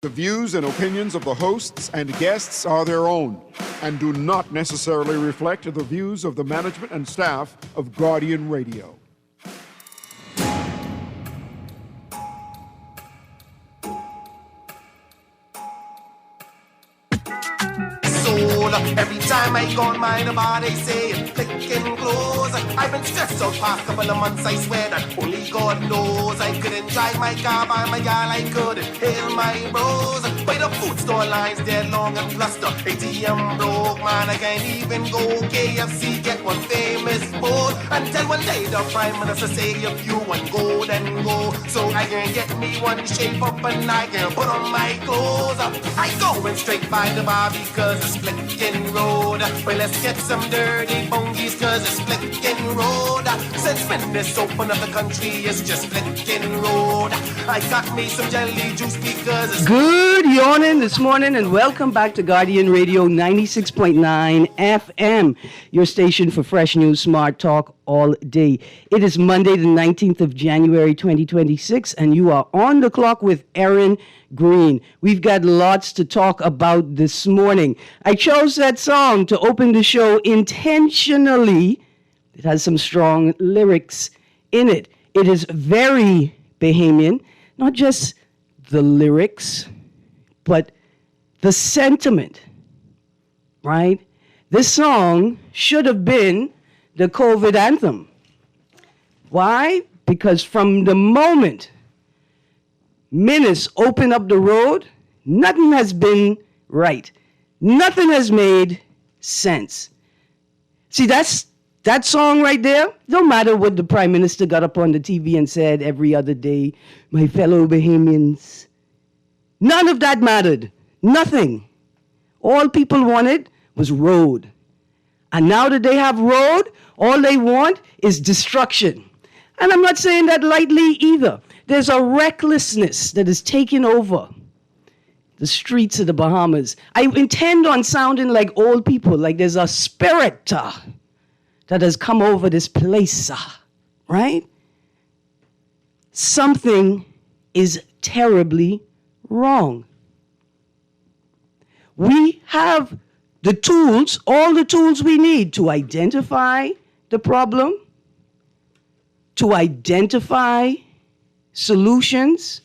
The views and opinions of the hosts and guests are their own and do not necessarily reflect the views of the management and staff of Guardian Radio. Every time I go on my bar, they say it's flicking close. I've been stressed out past couple of months, I swear that only God knows. I couldn't drive my car by my gal, I couldn't hail my bros. By the food store lines, they're long and plus the ATM broke. Man, I can't even go KFC, get one famous bowl. Until one day the Prime Minister say if you want go, then go. So I can get me one shape up and I can put on my clothes. I going straight by the bar because it's flicking road. Well, let's get some dirty bongies cause it's flicking road. Since when this open up the country, it's just flicking road. I got me some jelly juice because it's good yawning this morning and welcome back to Guardian Radio 96.9 FM, your station for fresh news, smart talk all day. It is Monday the 19th of January 2026 and you are on the clock with Erin, Greene. We've got lots to talk about this morning. I chose that song to open the show intentionally. It has some strong lyrics in it. It is very Bahamian, not just the lyrics, but the sentiment, right? This song should have been the COVID anthem. Why? Because from the moment Minutes open up the road, nothing has been right. Nothing has made sense. See, that song right there, no matter what the Prime Minister got up on the TV and said every other day, my fellow Bahamians, none of that mattered. Nothing. All people wanted was road. And now that they have road, all they want is destruction. And I'm not saying that lightly either. There's a recklessness that is taking over the streets of the Bahamas. I intend on sounding like old people, like there's a spirit that has come over this place, right? Something is terribly wrong. We have the tools, all the tools we need to identify the problem, to identify solutions,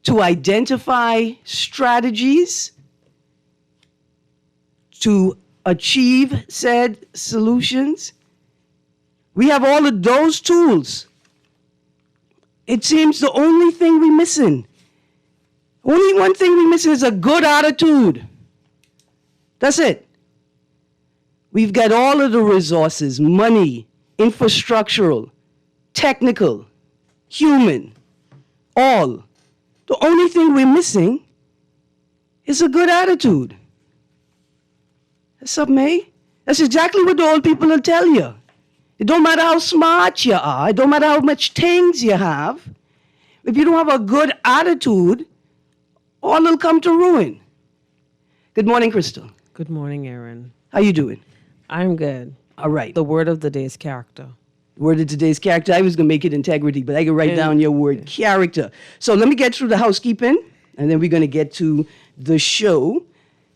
to identify strategies, to achieve said solutions. We have all of those tools. It seems the only thing we're missing, only one thing we're missing is a good attitude. That's it. We've got all of the resources, money, infrastructural, technical, human, all. The only thing we're missing is a good attitude. That's up, May. That's exactly what the old people will tell you. It don't matter how smart you are. It don't matter how much things you have. If you don't have a good attitude, all will come to ruin. Good morning, Crystal. Good morning, Erin. How you doing? I'm good. All right. The word of the day is character. Word of today's character. I was going to make it integrity, but I can write down your word, character. So let me get through the housekeeping, and then we're going to get to the show.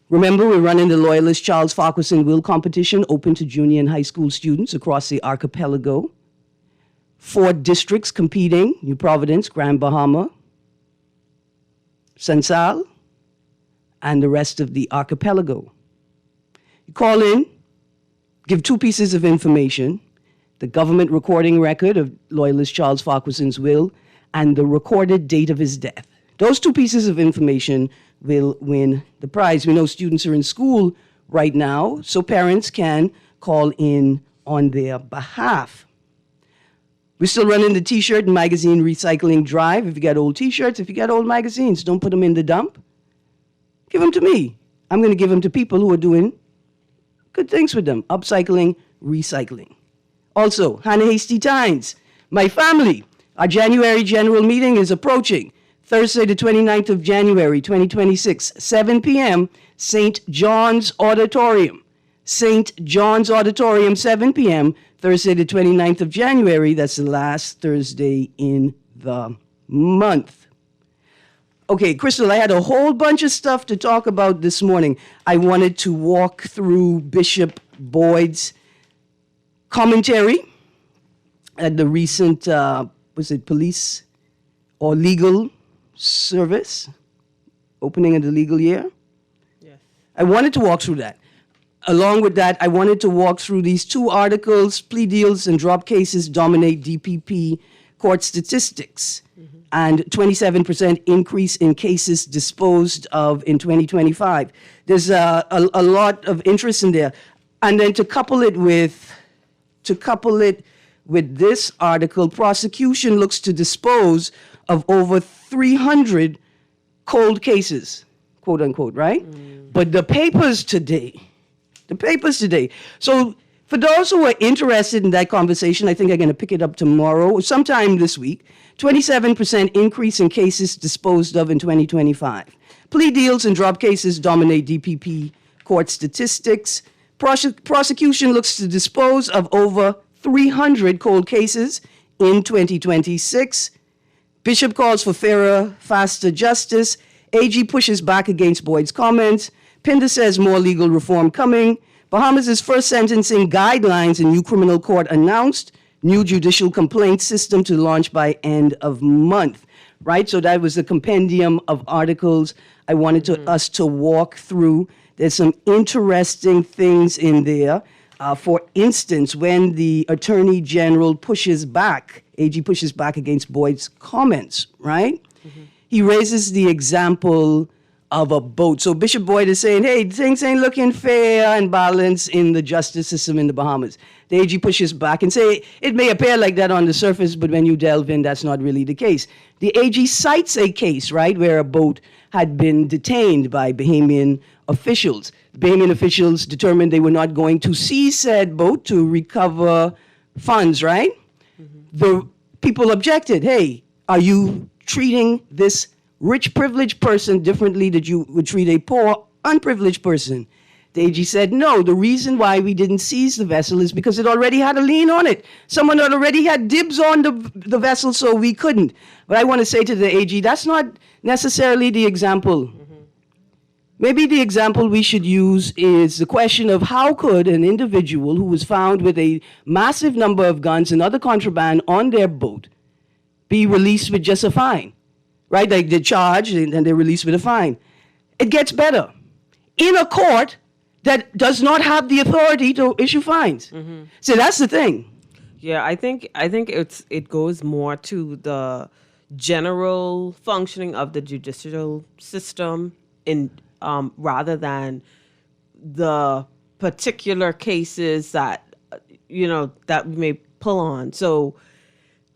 Remember, we're running the Loyalist Charles Farquharson Will Competition, open to junior and high school students across the archipelago. 4 districts competing: New Providence, Grand Bahama, Sansal, and the rest of the archipelago. You call in, give 2 pieces of information: the government recording record of Loyalist Charles Farquharson's will and the recorded date of his death. Those 2 pieces of information will win the prize. We know students are in school right now, so parents can call in on their behalf. We're still running the T-shirt and magazine recycling drive. If you got old T-shirts, if you got old magazines, don't put them in the dump. Give them to me. I'm going to give them to people who are doing good things with them. Upcycling, recycling. Also, Hannah Hasty Times, my family. Our January general meeting is approaching. Thursday, the 29th of January, 2026, 7 p.m., St. John's Auditorium. St. John's Auditorium, 7 p.m., Thursday, the 29th of January. That's the last Thursday in the month. Okay, Crystal, I had a whole bunch of stuff to talk about this morning. I wanted to walk through Bishop Boyd's commentary at the recent, was it police or legal service, opening of the legal year? Yes. I wanted to walk through that. Along with that, I wanted to walk through these two articles, plea deals and drop cases dominate DPP court statistics, and 27% increase in cases disposed of in 2025. There's a lot of interest in there. And then to couple it with this article, prosecution looks to dispose of over 300 cold cases, quote unquote, right? But the papers today. So for those who are interested in that conversation, I think I'm going to pick it up tomorrow or sometime this week. 27% increase in cases disposed of in 2025. Plea deals and drop cases dominate DPP court statistics. Prosecution looks to dispose of over 300 cold cases in 2026. Bishop calls for fairer, faster justice. AG pushes back against Boyd's comments. Pinder says more legal reform coming. Bahamas' first sentencing guidelines in new criminal court announced. New judicial complaint system to launch by end of month. Right? So that was the compendium of articles I wanted us to walk through. There's some interesting things in there. For instance, when the Attorney General pushes back, AG pushes back against Boyd's comments, right? He raises the example of a boat. So Bishop Boyd is saying, hey, things ain't looking fair and balanced in the justice system in the Bahamas. The AG pushes back and say, it may appear like that on the surface, but when you delve in, that's not really the case. The AG cites a case, right, where a boat had been detained by Bahamian officials. Bahamian officials determined they were not going to seize said boat to recover funds, right? The people objected, hey, are you treating this rich, privileged person differently that you would treat a poor, unprivileged person? The AG said, no, the reason why we didn't seize the vessel is because it already had a lien on it. Someone had already had dibs on the vessel, so we couldn't. But I want to say to the AG, that's not necessarily the example. Maybe the example we should use is the question of how could an individual who was found with a massive number of guns and other contraband on their boat be released with just a fine? Right? Like they're charged and they're released with a fine. It gets better. In a court that does not have the authority to issue fines. So that's the thing. Yeah, I think it goes more to the general functioning of the judicial system in rather than the particular cases that that we may pull on. So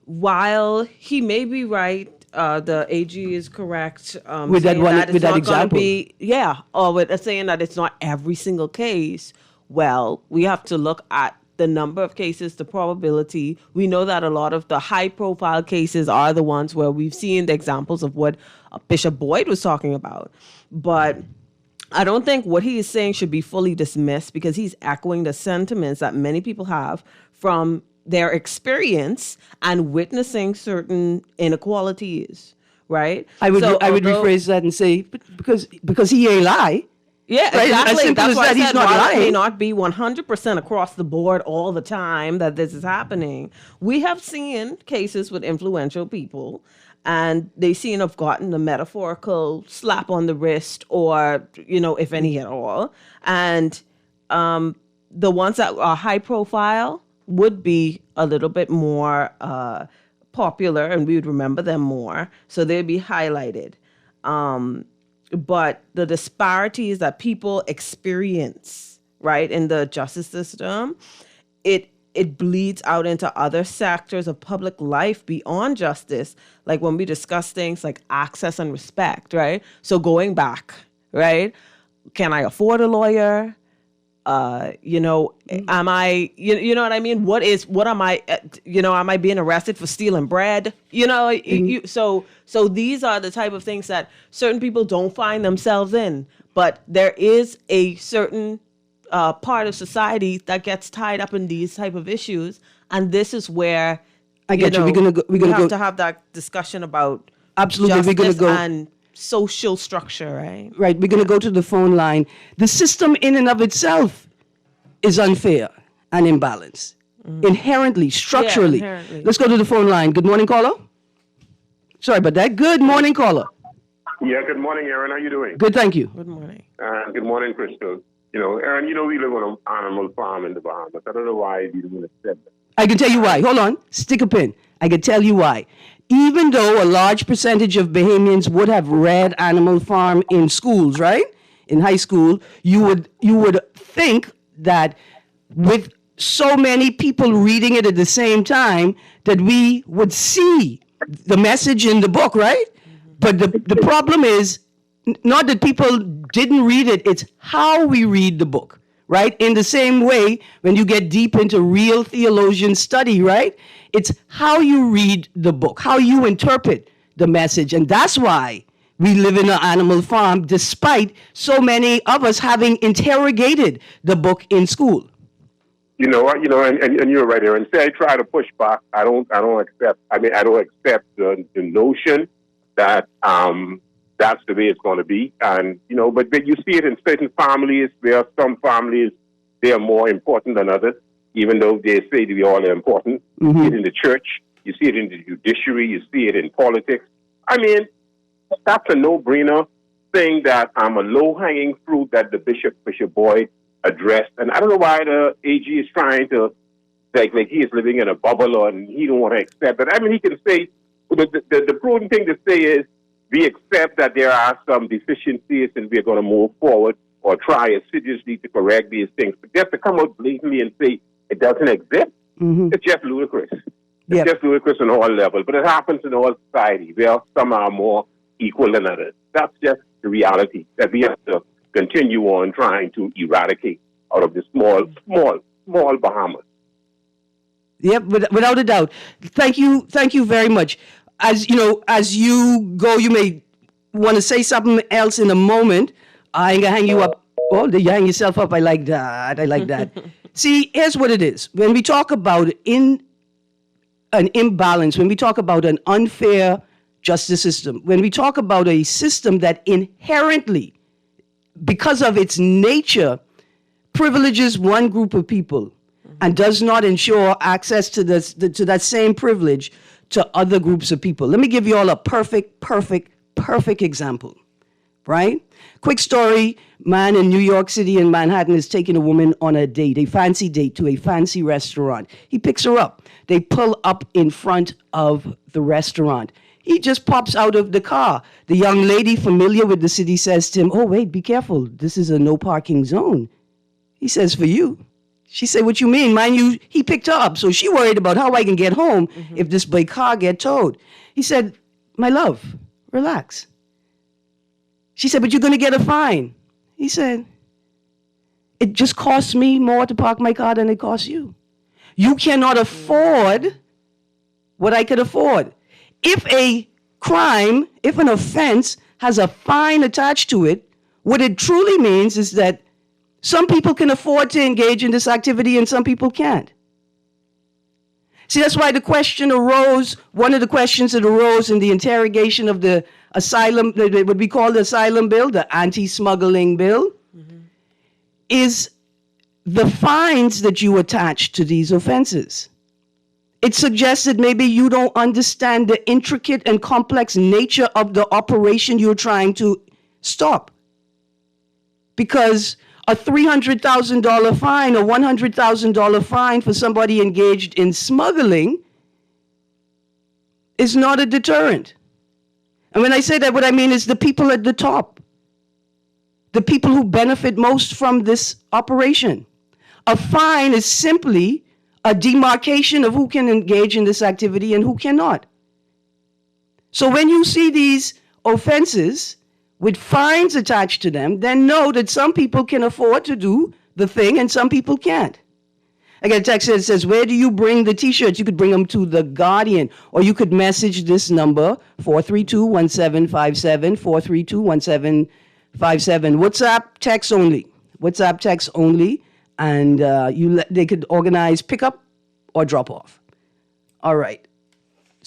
while he may be right, the AG is correct With that saying one- that it's with that not gonna example. or with saying that it's not every single case. Well, we have to look at the number of cases, the probability. We know that a lot of the high-profile cases are the ones where we've seen the examples of what Bishop Boyd was talking about. But I don't think what he is saying should be fully dismissed because he's echoing the sentiments that many people have from their experience and witnessing certain inequalities, right? I would Although- rephrase that and say, because he ain't lie. Yeah, Right? exactly. As simple That's as why that, I he's said not while it may lying. not be 100% across the board all the time that this is happening. We have seen cases with influential people and they seem to have gotten a metaphorical slap on the wrist or, if any at all. And the ones that are high profile would be a little bit more popular and we would remember them more. So they'd be highlighted. But the disparities that people experience, right, in the justice system, it bleeds out into other sectors of public life beyond justice. Like when we discuss things like access and respect, right? So going back, right? Can I afford a lawyer? Am I, you know what I mean? What am I, am I being arrested for stealing bread? So these are the type of things that certain people don't find themselves in, but there is a certain part of society that gets tied up in these type of issues. And this is where, I get you. We're gonna we go. have to have that discussion about Absolutely, we're gonna justice go. and social structure, right? Right, we're going to go to the phone line. The system in and of itself is unfair and imbalanced. Inherently, structurally. inherently. Let's go to the phone line. Good morning, caller. Sorry about that. Good morning, caller. Yeah, good morning, Erin. How you doing? Good, thank you. Good morning. Good morning, Crystal. You know, Erin, we live on an animal farm in the Bahamas. I don't know why you don't accept that. I can tell you why. Hold on. Stick a pin. I can tell you why. Even though a large percentage of Bahamians would have read Animal Farm in schools, right? In high school, you would think that with so many people reading it at the same time that we would see the message in the book, right? But the problem is not that people didn't read it, it's how we read the book, right? In the same way, when you get deep into real theologian study, right? It's how you read the book, how you interpret the message. And that's why we live in an animal farm, despite so many of us having interrogated the book in school. And you're right, Erin. Say I try to push back. I don't accept. I don't accept the notion that that's the way it's going to be. And but you see it in certain families. There are some families they are more important than others, even though they say we all are important. You see it in the church. You see it in the judiciary. You see it in politics. I mean, that's a no-brainer thing. That a low-hanging fruit that the Bishop Boyd addressed. And I don't know why the AG is trying to like he is living in a bubble and he don't want to accept it. I mean, he can say, the prudent thing to say is we accept that there are some deficiencies and we're going to move forward or try assiduously to correct these things. But just to come out blatantly and say it doesn't exist, it's just ludicrous. It's just ludicrous on all levels. But it happens in all society where some are more equal than others. That's just the reality that we have to continue on trying to eradicate out of the small Bahamas. Yep, without a doubt. Thank you very much. As you go, you may want to say something else in a moment. I ain't gonna hang you up. Oh, you hang yourself up. I like that. See, here's what it is. When we talk about an imbalance, when we talk about an unfair justice system, when we talk about a system that inherently, because of its nature, privileges one group of people and does not ensure access to that same privilege to other groups of people. Let me give you all a perfect example, right? Quick story, man in New York City in Manhattan is taking a woman on a date, a fancy date to a fancy restaurant. He picks her up. They pull up in front of the restaurant. He just pops out of the car. The young lady familiar with the city says to him, "Oh, wait, be careful. This is a no parking zone." He says, "For you." She said, "What you mean?" Mind you, he picked her up, so she worried about how I can get home if this big car get towed. He said, "My love, relax." She said, "But you're going to get a fine." He said, "It just costs me more to park my car than it costs you. You cannot afford what I could afford." If an offense has a fine attached to it, what it truly means is that some people can afford to engage in this activity and some people can't. See, that's why one of the questions that arose in the interrogation of the asylum, what we call the asylum bill, the anti-smuggling bill, is the fines that you attach to these offenses. It suggests that maybe you don't understand the intricate and complex nature of the operation you're trying to stop. Because a $300,000 fine or $100,000 fine for somebody engaged in smuggling is not a deterrent. And when I say that, what I mean is the people at the top, the people who benefit most from this operation. A fine is simply a demarcation of who can engage in this activity and who cannot. So when you see these offenses with fines attached to them, then know that some people can afford to do the thing and some people can't. I got a text that says, "Where do you bring the T-shirts?" You could bring them to The Guardian, or you could message this number, 432-1757, 432-1757. WhatsApp text only. And they could organize pickup or drop off. All right.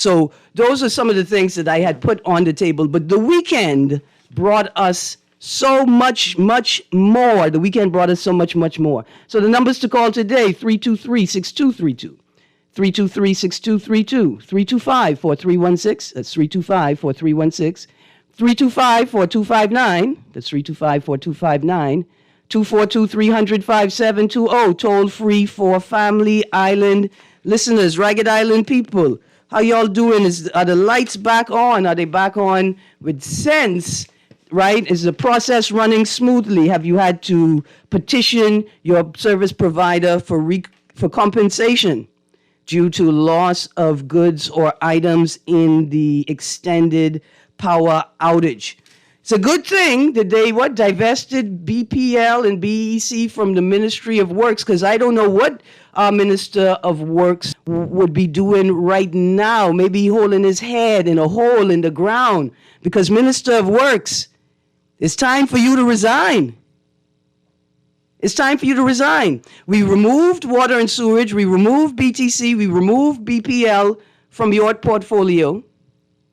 So those are some of the things that I had put on the table. But the weekend brought us so much, much more. The weekend brought us so much, much more. So the numbers to call today, 323-6232. 323-6232. 325-4316. That's 325-4316. 325-4259. That's 325-4259. 242-300-5720. Toll free for Family Island listeners, Ragged Island people. How y'all doing? Are the lights back on? Are they back on with sense? Right? Is the process running smoothly? Have you had to petition your service provider for compensation due to loss of goods or items in the extended power outage? It's a good thing that they divested BPL and BEC from the Ministry of Works, because I don't know what our Minister of Works would be doing right now. Maybe holding his head in a hole in the ground, because Minister of Works, it's time for you to resign. It's time for you to resign. We removed water and sewage, we removed BTC, we removed BPL from your portfolio,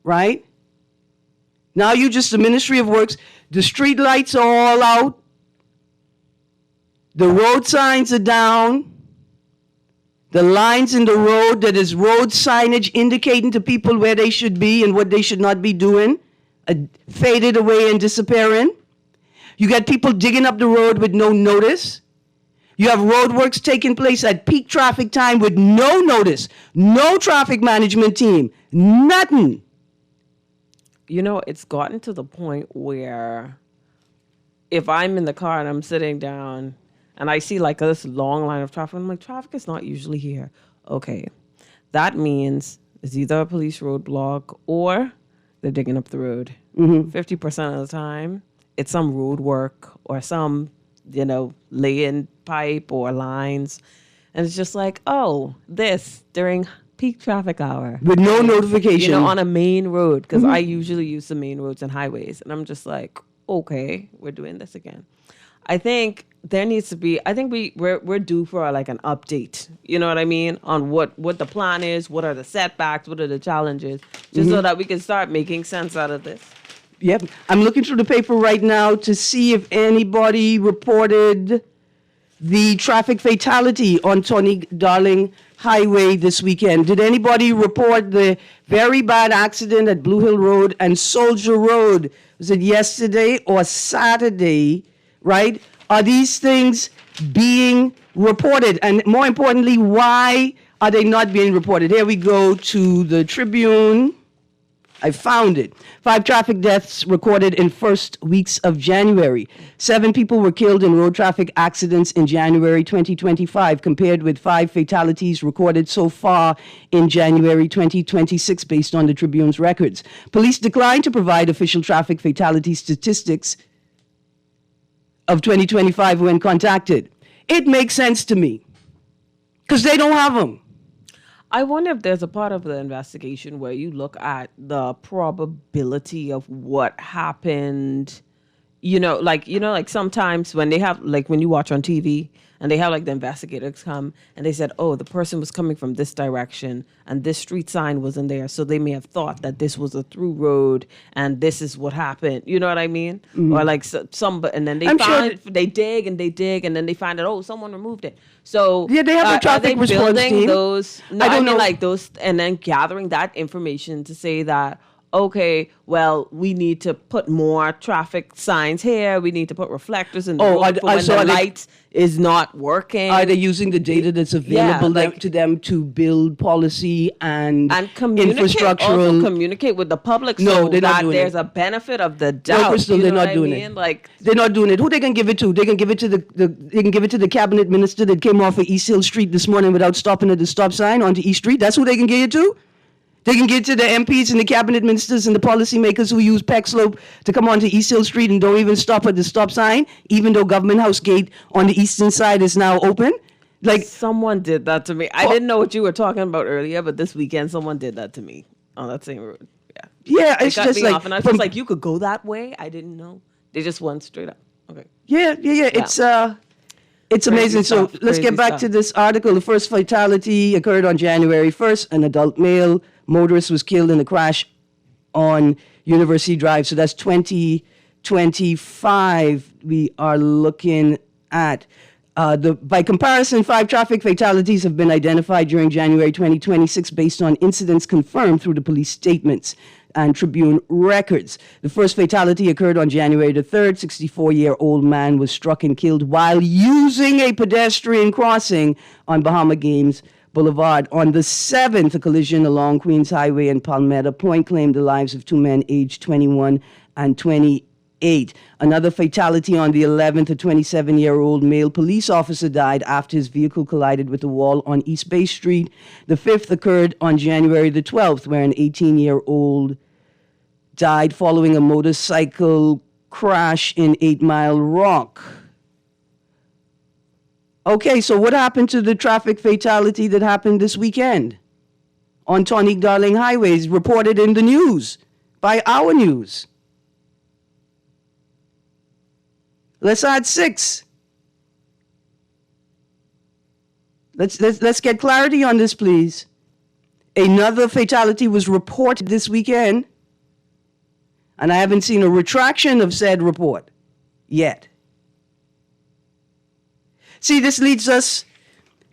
right? Now you just the Ministry of Works. The street lights are all out. The road signs are down. The lines in the road, that is road signage indicating to people where they should be and what they should not be doing, faded away and disappearing. You got people digging up the road with no notice. You have road works taking place at peak traffic time with no notice, no traffic management team, nothing. You know, it's gotten to the point where if I'm in the car and I'm sitting down and I see like this long line of traffic, I'm like, traffic is not usually here. Okay, that means it's either a police roadblock or they're digging up the road. 50% of the time, it's some road work or some, laying pipe or lines. And it's just like, this during peak traffic hour. With no notification. On a main road, because I usually use the main roads and highways. And I'm just like, okay, we're doing this again. I think there needs to be, we're due for like an update, you know what I mean? On what the plan is, what are the setbacks, what are the challenges, just so that we can start making sense out of this. Yep. I'm looking through the paper right now to see if anybody reported the traffic fatality on Tony Darling Highway this weekend. Did anybody report the very bad accident at Blue Hill Road and Soldier Road? Was it yesterday or Saturday, right? Are these things being reported? And more importantly, why are they not being reported? Here we go to the Tribune. I found it. 5 traffic deaths recorded in first weeks of January. 7 people were killed in road traffic accidents in January 2025, compared with 5 fatalities recorded so far in January 2026, based on the Tribune's records. Police declined to provide official traffic fatality statistics of 2025 when contacted. It makes sense to me, because they don't have them. I wonder if there's a part of the investigation where you look at the probability of what happened, like sometimes when they have, like when you watch on TV and they have like the investigators come and they said, the person was coming from this direction and this street sign wasn't there. So they may have thought that this was a through road and this is what happened. You know what I mean? Or like and then they dig and then they find out, someone removed it. So yeah, they have a traffic response team. Those, I don't know, like those, and then gathering that information to say that, okay, well, we need to put more traffic signs here. We need to put reflectors in the road for when the light is not working. Are they using the data that's available to them to build policy and infrastructural? Also communicate with the public so that there's a benefit of the doubt. No, Crystal, they're not doing it. They're not doing it. Who they can give it to? They can give it to the cabinet minister that came off of East Hill Street this morning without stopping at the stop sign onto East Street. That's who they can give it to. They can get to the MPs and the cabinet ministers and the policymakers who use Peck Slope to come onto East Hill Street and don't even stop at the stop sign, even though Government House Gate on the eastern side is now open. Like someone did that to me. I didn't know what you were talking about earlier, but this weekend someone did that to me on that same road. Yeah, it's just like, and I was just like, you could go that way. I didn't know. They just went straight up. Okay. Yeah. It's It's Crazy amazing. So stuff, let's crazy get back stuff. to this article. The first fatality occurred on January 1st. An adult male motorist was killed in a crash on University Drive. So that's 2025 we are looking at. By comparison, 5 traffic fatalities have been identified during January 2026 based on incidents confirmed through the police statements and Tribune records. The first fatality occurred on January the 3rd. 64-year-old man was struck and killed while using a pedestrian crossing on Bahama Games Boulevard. On the 7th, a collision along Queens Highway and Palmetto Point claimed the lives of 2 men aged 21 and 28. Another fatality on the 11th, a 27-year-old male police officer died after his vehicle collided with a wall on East Bay Street. The 5th occurred on January the 12th, where an 18-year-old died following a motorcycle crash in 8 Mile Rock. Okay, so what happened to the traffic fatality that happened this weekend on Tonique Darling Highways, reported in the news by Our News? Let's add 6. Let's get clarity on this, please. Another fatality was reported this weekend, and I haven't seen a retraction of said report yet. See, this leads us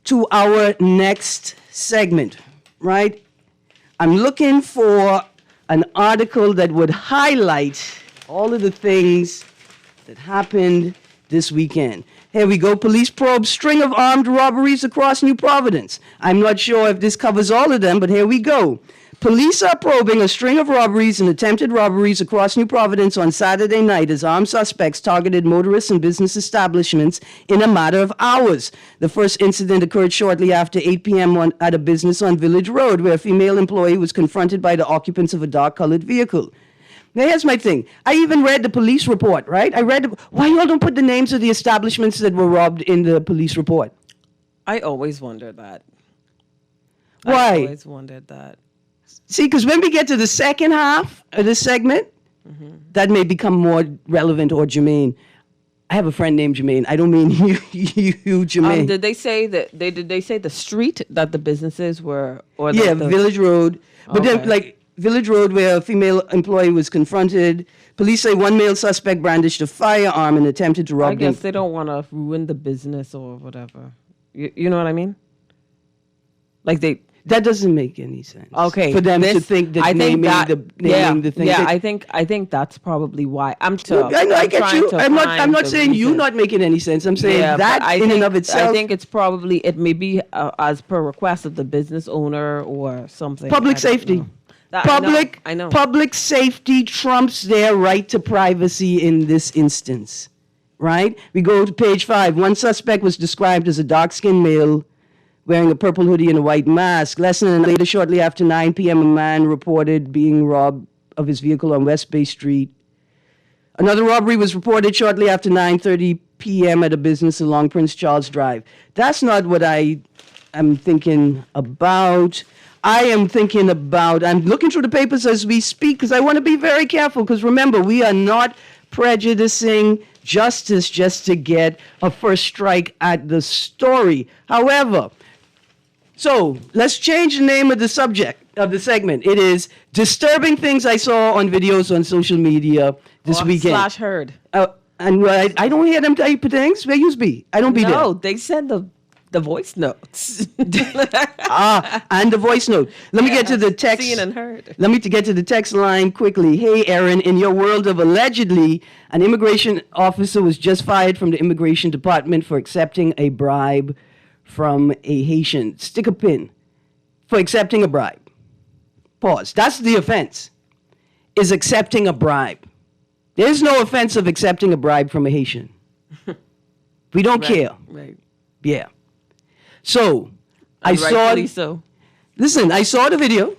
to our next segment, right? I'm looking for an article that would highlight all of the things that happened this weekend. Here we go. Police probe string of armed robberies across New Providence. I'm not sure if this covers all of them, but here we go. Police are probing a string of robberies and attempted robberies across New Providence on Saturday night as armed suspects targeted motorists and business establishments in a matter of hours. The first incident occurred shortly after 8 p.m. at a business on Village Road, where a female employee was confronted by the occupants of a dark-colored vehicle. Now, here's my thing. I even read the police report, right? Why y'all don't put the names of the establishments that were robbed in the police report? I always wondered that. Why? I always wondered that. See, because when we get to the second half of this segment, that may become more relevant or germane. I have a friend named Jermaine. I don't mean you Jermaine. Did they say that did they say the street that the businesses were, or yeah, the Village Road. But Okay. then, like, Village Road, where a female employee was confronted. Police say one male suspect brandished a firearm and attempted to rob I guess them. they don't want to ruin the business or whatever. You know what I mean? Like That doesn't make any sense. Okay, For them to this- think that I think naming that- the thing. Yeah, that- I think that's probably why. I get you. I'm not saying you not making any sense. I'm saying that and of itself. I think it's probably, it may be as per request of the business owner or something. Public I don't safety. know. That- I know. Public safety trumps their right to privacy in this instance, right? We go to page 5. One suspect was described as a dark-skinned male wearing a purple hoodie and a white mask. Less than later, shortly after 9 p.m., a man reported being robbed of his vehicle on West Bay Street. Another robbery was reported shortly after 9:30 p.m. at a business along Prince Charles Drive. That's not what I am thinking about. I'm looking through the papers as we speak because I want to be very careful because remember, we are not prejudicing justice just to get a first strike at the story. However, so let's change the name of the subject of the segment. It is disturbing things I saw on videos on social media this weekend. / heard. And I don't hear them type of things. Where you be? I don't be No, there. they said the voice notes. And the voice note. Let me get to the text. Seen and heard. Let me get to the text line quickly. Hey, Erin, in your world of allegedly, an immigration officer was just fired from the immigration department for accepting a bribe from a Haitian. Stick a pin. For accepting a bribe. Pause. That's the offense, is accepting a bribe. There's no offense of accepting a bribe from a Haitian. We don't care. Right. Yeah. So, I And saw. rightfully so. Listen, I saw the video.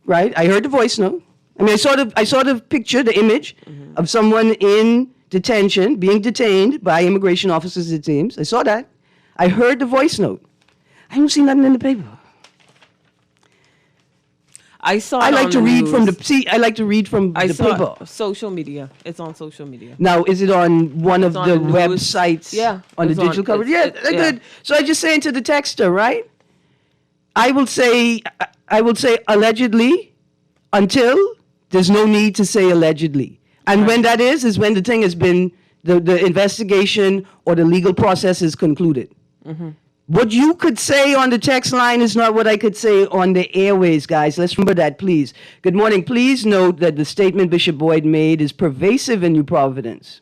Right? I heard the voice note. I mean, I saw the picture, the image of someone in detention, being detained by immigration officers, it seems. I saw that. I heard the voice note. I don't see nothing in the paper. I saw. I it like on to the read news. from the I like to read from I the saw paper. social media. It's on social media. Now, is it on one of on the the news. websites? Yeah, On the it's on- digital cover? it's- Yeah, it- yeah. good. So I just saying to the texter, right? I will say allegedly until there's no need to say allegedly. And when that is when the thing has been, the investigation or the legal process is concluded. What you could say on the text line is not what I could say on the airways, guys. Let's remember that, please. Good morning. Please note that the statement Bishop Boyd made is pervasive in New Providence.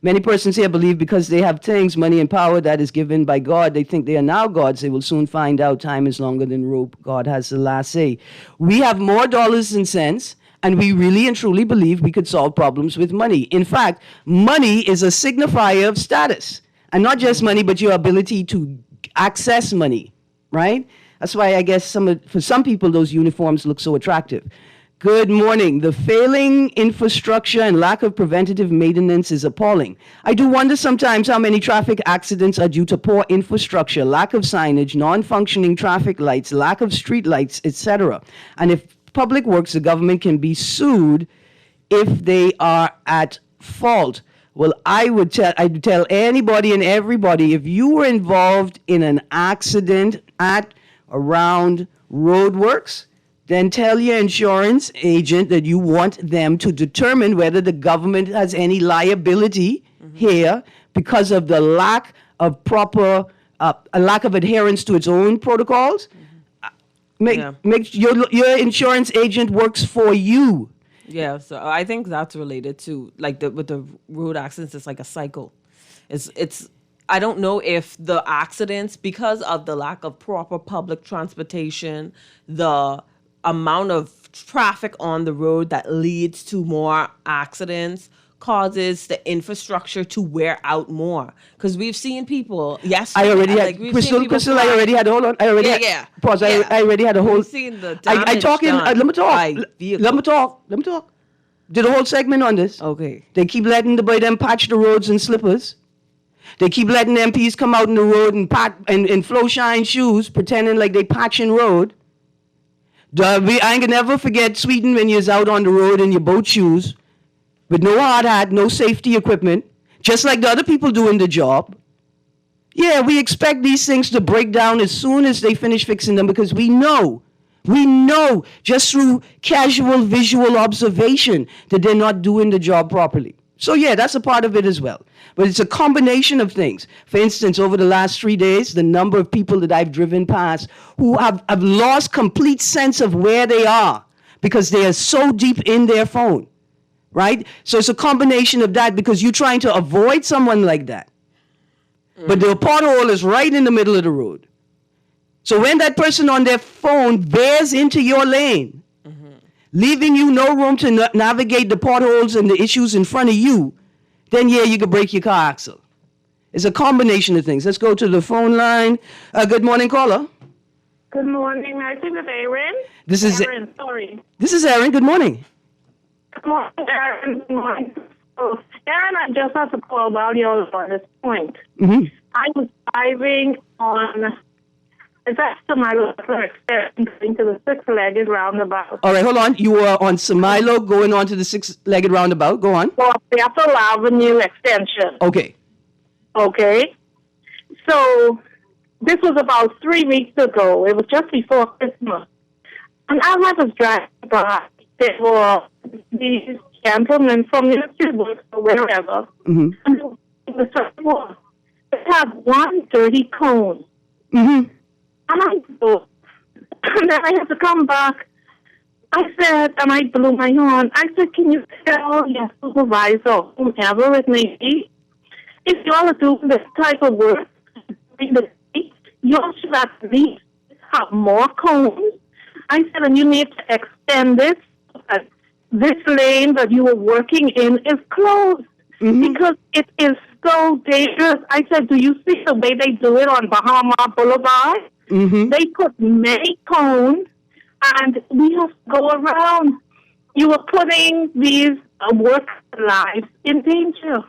Many persons here believe because they have things, money and power that is given by God, they think they are now gods. They will soon find out time is longer than rope. God has the last say. We have more dollars and cents, and we really and truly believe we could solve problems with money. In fact, money is a signifier of status. And not just money, but your ability to access money, right? That's why I guess for some people, those uniforms look so attractive. Good morning. The failing infrastructure and lack of preventative maintenance is appalling. I do wonder sometimes how many traffic accidents are due to poor infrastructure, lack of signage, non-functioning traffic lights, lack of street lights, etc. And if Public Works, the government can be sued if they are at fault. Well, I'd tell anybody and everybody, if you were involved in an accident around roadworks, then tell your insurance agent that you want them to determine whether the government has any liability here because of the lack of a lack of adherence to its own protocols. Make your insurance agent works for you. Yeah, so I think that's related to with the road accidents. It's like a cycle. It's. I don't know if the accidents, because of the lack of proper public transportation, the amount of traffic on the road that leads to more accidents, causes the infrastructure to wear out more. Because we've seen people. Yes, I already had Crystal. I already had. Hold on. I already had. Pause. Yeah. I already had a whole. We've seen the damage I talk in. done Let me talk. by Let me talk. Let me talk. Did a whole segment on this. Okay. They keep letting the boy them patch the roads in slippers. They keep letting MPs come out in the road and flow shine shoes, pretending like they patching road. I ain't gonna never forget Sweden when you was out on the road in your boat shoes, with no hard hat, no safety equipment, just like the other people doing the job. Yeah, we expect these things to break down as soon as they finish fixing them because we know just through casual visual observation that they're not doing the job properly. So yeah, that's a part of it as well. But it's a combination of things. For instance, over the last 3 days, the number of people that I've driven past who have lost complete sense of where they are because they are so deep in their phone, right? So it's a combination of that because you're trying to avoid someone like that. But the pothole is right in the middle of the road. So when that person on their phone bears into your lane, leaving you no room to navigate the potholes and the issues in front of you, then yeah, you could break your car axle. It's a combination of things. Let's go to the phone line. Good morning, caller. Good morning. I think it's Erin. This is Erin, sorry. This is Erin. Good morning. Good morning, Erin. Good morning. Oh, Erin, I just have to call about yours on this point. Mm-hmm. I was driving on, it's actually my little extension going to the six-legged roundabout. All right, hold on. You were on Samilo going on to the six-legged roundabout. Go on. For Seattle Avenue extension. Okay. Okay. So this was about 3 weeks ago. It was just before Christmas. And as I was driving by, there were these gentlemen from Ministry Works or wherever. Mm-hmm. And the first one, they had one dirty cone. Mm-hmm. And I go, and then I had to come back. I said, and I blew my horn. I said, can you tell your supervisor, whomever it may be, if you all are doing this type of work, you all should at least have more cones. I said, and you need to extend this. This lane that you were working in is closed because it is so dangerous. I said, do you see the way they do it on Bahama Boulevard? Mm-hmm. They put many cones, and we have to go around. You are putting these work lives in danger.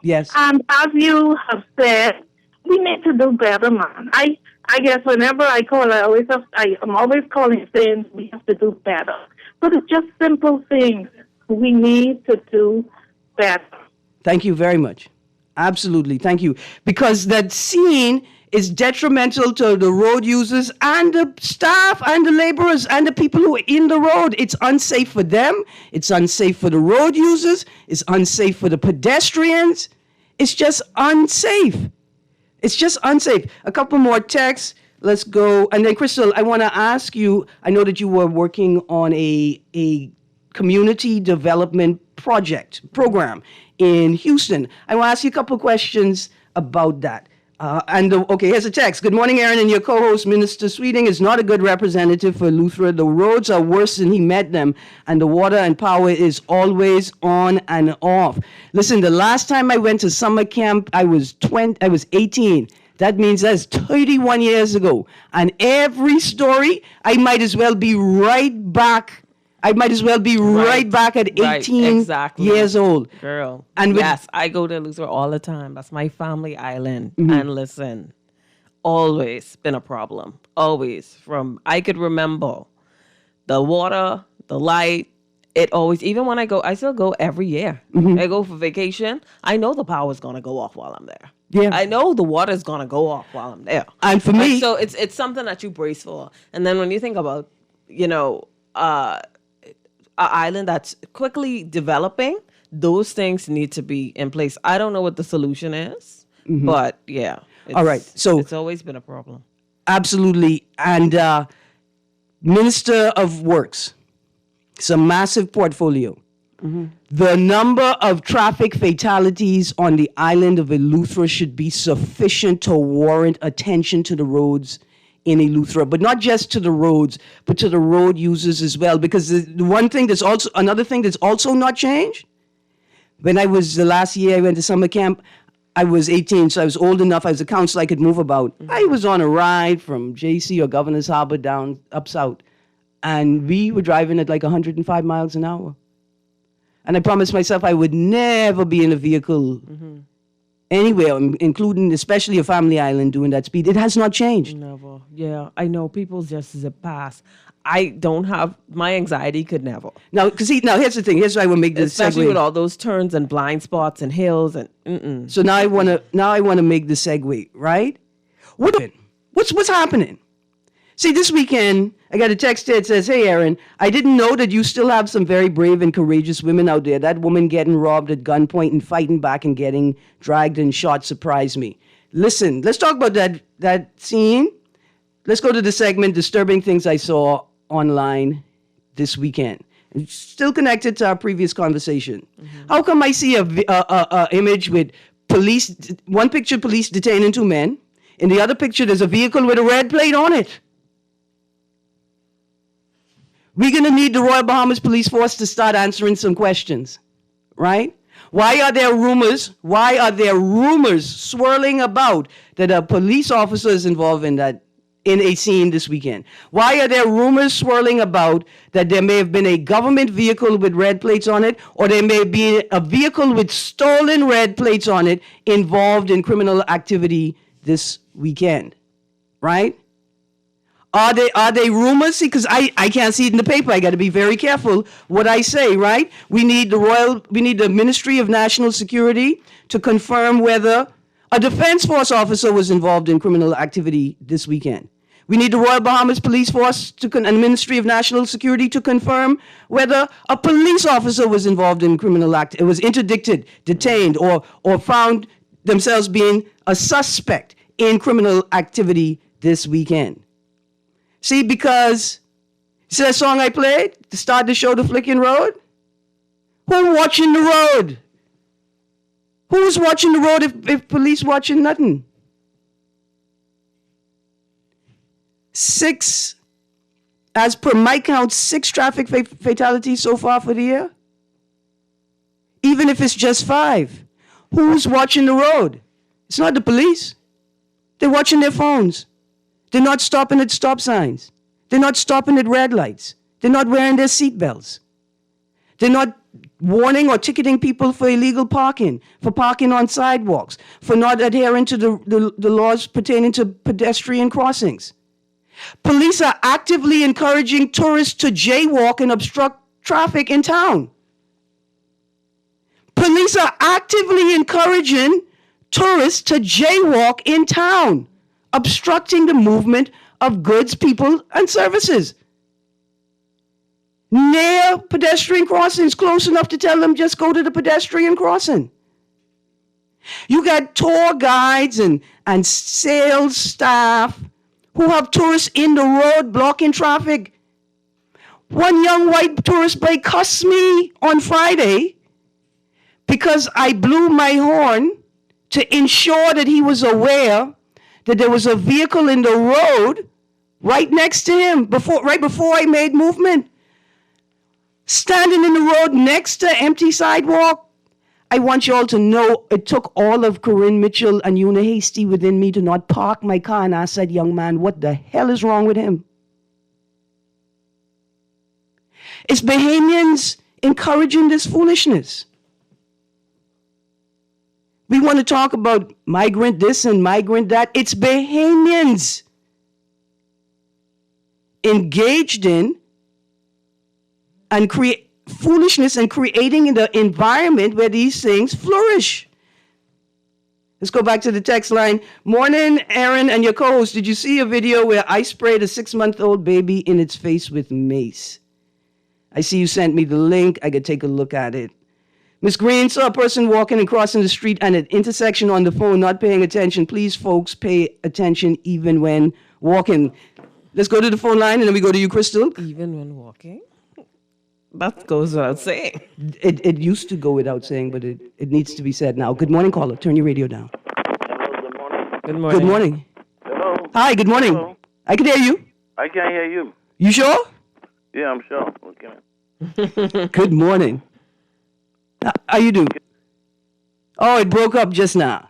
Yes. And as you have said, we need to do better, man. I I guess whenever I call, I'm always calling saying we have to do better. But it's just simple things. We need to do better. Thank you very much. Absolutely. Thank you. Because that scene is detrimental to the road users and the staff and the laborers and the people who are in the road. It's unsafe for them. It's unsafe for the road users. It's unsafe for the pedestrians. It's just unsafe. It's just unsafe. A couple more texts. Let's go. And then, Crystal, I want to ask you, I know that you were working on a community development program in Houston. I want to ask you a couple of questions about that. Okay, here's a text. Good morning, Erin, and your co-host, Minister Sweeting, is not a good representative for Lutheran. The roads are worse than he met them, and the water and power is always on and off. Listen, the last time I went to summer camp, I was 18. That means that's 31 years ago. And every story, I might as well be right back. I might as well be right back at 18 years old. Girl. And yes, I go to Luther all the time. That's my family island. Mm-hmm. And listen, always been a problem. Always. I could remember the water, the light. It always, even when I still go every year. Mm-hmm. I go for vacation. I know the power's going to go off while I'm there. Yeah. I know the water's going to go off while I'm there. And for me. So it's something that you brace for. And then when you think about, an island that's quickly developing, those things need to be in place. I don't know what the solution is, but yeah. All right. So it's always been a problem. Absolutely. And Minister of Works, it's a massive portfolio. Mm-hmm. The number of traffic fatalities on the island of Eleuthera should be sufficient to warrant attention to the roads in Eleuthera, but not just to the roads, but to the road users as well. Because another thing that's also not changed. When the last year I went to summer camp, I was 18, so I was old enough. I was a counselor, I could move about. Mm-hmm. I was on a ride from JC or Governor's Harbor down up south, and we were driving at like 105 miles an hour. And I promised myself I would never be in a vehicle anywhere, including especially a family island, doing that speed. It has not changed. Never. Yeah, I know. People just zip past. I don't have, my anxiety could never. Now, here's the thing. Here's why I will make this especially segue. With all those turns and blind spots and hills and. So now I want to make the segue, right? What's happening? See, this weekend, I got a text here that says, "Hey, Erin, I didn't know that you still have some very brave and courageous women out there. That woman getting robbed at gunpoint and fighting back and getting dragged and shot surprised me." Listen, let's talk about that scene. Let's go to the segment, Disturbing Things I Saw Online This Weekend. It's still connected to our previous conversation. Mm-hmm. How come I see a image with police, one picture police detaining two men, in the other picture there's a vehicle with a red plate on it? We're going to need the Royal Bahamas Police Force to start answering some questions, right? Why are there rumors swirling about that a police officer is involved in a scene this weekend? Why are there rumors swirling about that there may have been a government vehicle with red plates on it, or there may be a vehicle with stolen red plates on it involved in criminal activity this weekend, right? Are they rumors? See, because I can't see it in the paper. I got to be very careful what I say, right? We need the Ministry of National Security to confirm whether a Defense Force officer was involved in criminal activity this weekend. We need the Royal Bahamas Police Force and the Ministry of National Security to confirm whether a police officer was involved in criminal act. It was interdicted, detained, or found themselves being a suspect in criminal activity this weekend. See, because, see that song I played to start the show, The Flicking Road? Who watching the road? Who's watching the road if police watching nothing? 6, as per my count, 6 traffic fatalities so far for the year. Even if it's just 5. Who's watching the road? It's not the police. They're watching their phones. They're not stopping at stop signs. They're not stopping at red lights. They're not wearing their seatbelts. They're not warning or ticketing people for illegal parking, for parking on sidewalks, for not adhering to the laws pertaining to pedestrian crossings. Police are actively encouraging tourists to jaywalk and obstruct traffic in town. Police are actively encouraging tourists to jaywalk in town, obstructing the movement of goods, people, and services. Near pedestrian crossings, close enough to tell them just go to the pedestrian crossing. You got tour guides and sales staff who have tourists in the road blocking traffic. One young white tourist boy cussed me on Friday because I blew my horn to ensure that he was aware that there was a vehicle in the road right next to him, right before I made movement. Standing in the road next to empty sidewalk. I want you all to know it took all of Corinne Mitchell and Una Hasty within me to not park my car, and I said, young man, what the hell is wrong with him? It's Bahamians encouraging this foolishness. We want to talk about migrant this and migrant that. It's Bahamians engaged in and create foolishness and creating the environment where these things flourish. Let's go back to the text line. Morning, Erin and your co-host. Did you see a video where I sprayed a 6-month-old baby in its face with mace? I see you sent me the link. I could take a look at it. Miss Greene saw a person walking and crossing the street at an intersection on the phone, not paying attention. Please, folks, pay attention even when walking. Let's go to the phone line, and then we go to you, Crystal. Even when walking? That goes without saying. It used to go without saying, but it needs to be said now. Good morning, caller. Turn your radio down. Hello, good morning. Good morning. Good morning. Hello. Hi, good morning. Hello. I can hear you. I can't hear you. You sure? Yeah, I'm sure. Okay. Good morning. How you do? Oh, it broke up just now.